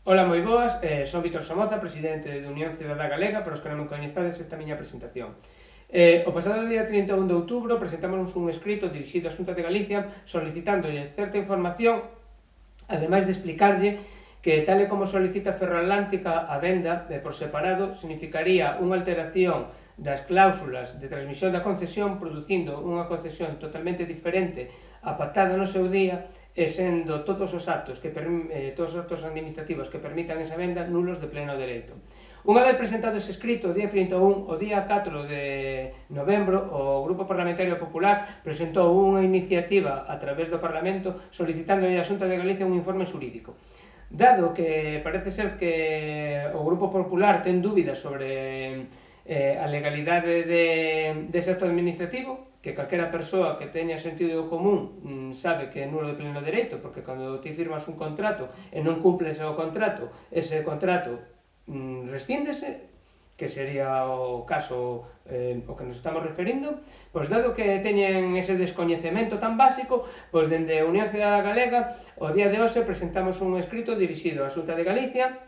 Ola, moi boas, son Vítor Somoza, presidente de Unión Cidadá Galega, para os que non me coñezades esta miña presentación. O pasado día 31 de outubro presentamos un escrito dirixido á Xunta de Galicia solicitándolle certa información, ademais de explicarlle que, tal e como solicita Ferroatlántica, a venda por separado significaría unha alteración das cláusulas de transmisión da concesión, producindo unha concesión totalmente diferente a pactada no seu día, e sendo todos os actos administrativos que permitan esa venda nulos de pleno dereito. Unha vez presentado ese escrito, o día 31, o día 4 de novembro, o Grupo Parlamentario Popular presentou unha iniciativa a través do Parlamento solicitando á Xunta de Galicia un informe xurídico. Dado que parece ser que o Grupo Popular ten dúbidas sobre a legalidade dese acto administrativo, que calquera persoa que teña sentido común sabe que é nulo de pleno dereito, porque cando ti firmas un contrato e non cumples o contrato, ese contrato rescíndese, que sería o caso o que nos estamos referindo. Pois dado que teñen ese descoñecemento tan básico, pois dende a Unión Cidadá Galega, o día de hoxe presentamos un escrito dirixido á Xunta de Galicia,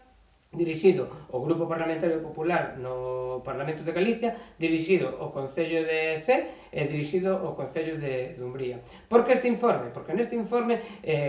dirixido ao Grupo Parlamentario Popular no Parlamento de Galicia, dirixido ao Concello de Cee e dirixido ao Concello de Dumbría. Por que este informe? Porque neste informe,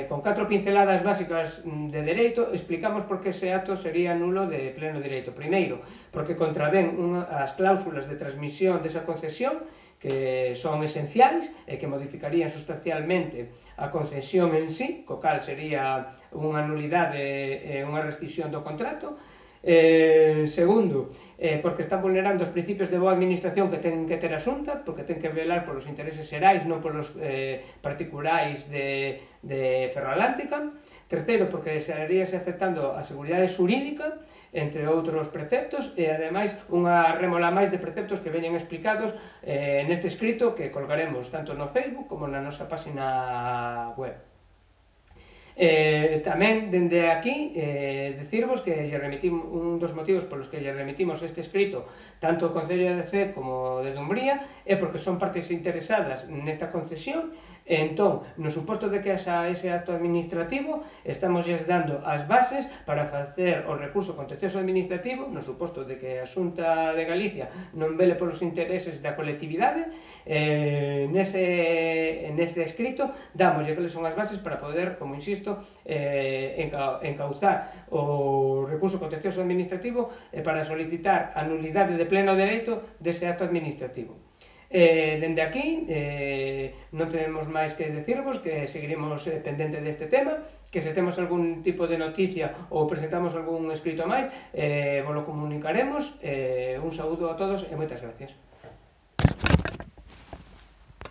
con 4 pinceladas básicas de dereito, explicamos por que ese acto sería nulo de pleno dereito. Primeiro, porque contravén as cláusulas de transmisión desa concesión, que son esenciais e que modificarían sustancialmente a concesión en sí, co cal sería unha nulidade e unha rescisión do contrato. Segundo, porque están vulnerando os principios de boa administración que ten que ter a Xunta, porque ten que velar polos intereses xerais, non polos particulares de Ferroatlántica. Terceiro, porque estaríase afectando a seguridade xurídica, entre outros preceptos, e ademais unha rémola máis de preceptos que veñen explicados neste escrito que colgaremos tanto no Facebook como na nosa página web. Tamén, dende aquí, decirvos que un dos motivos polos que lle remitimos este escrito tanto ao Concello de Cee como de Dumbría é porque son partes interesadas nesta concesión. Entón, no suposto de que haxa ese acto administrativo, estamos dando as bases para facer o recurso contencioso administrativo, no suposto de que a Xunta de Galicia non vele polos intereses da colectividade. Neste escrito damoslle que son as bases para poder, como insisto, encauzar o recurso contencioso administrativo para solicitar a nulidade de pleno dereito dese acto administrativo. Dende aquí non tenemos máis que decirvos, que seguiremos pendente deste tema, que se temos algún tipo de noticia ou presentamos algún escrito máis, vos lo comunicaremos. Un saúdo a todos e moitas gracias.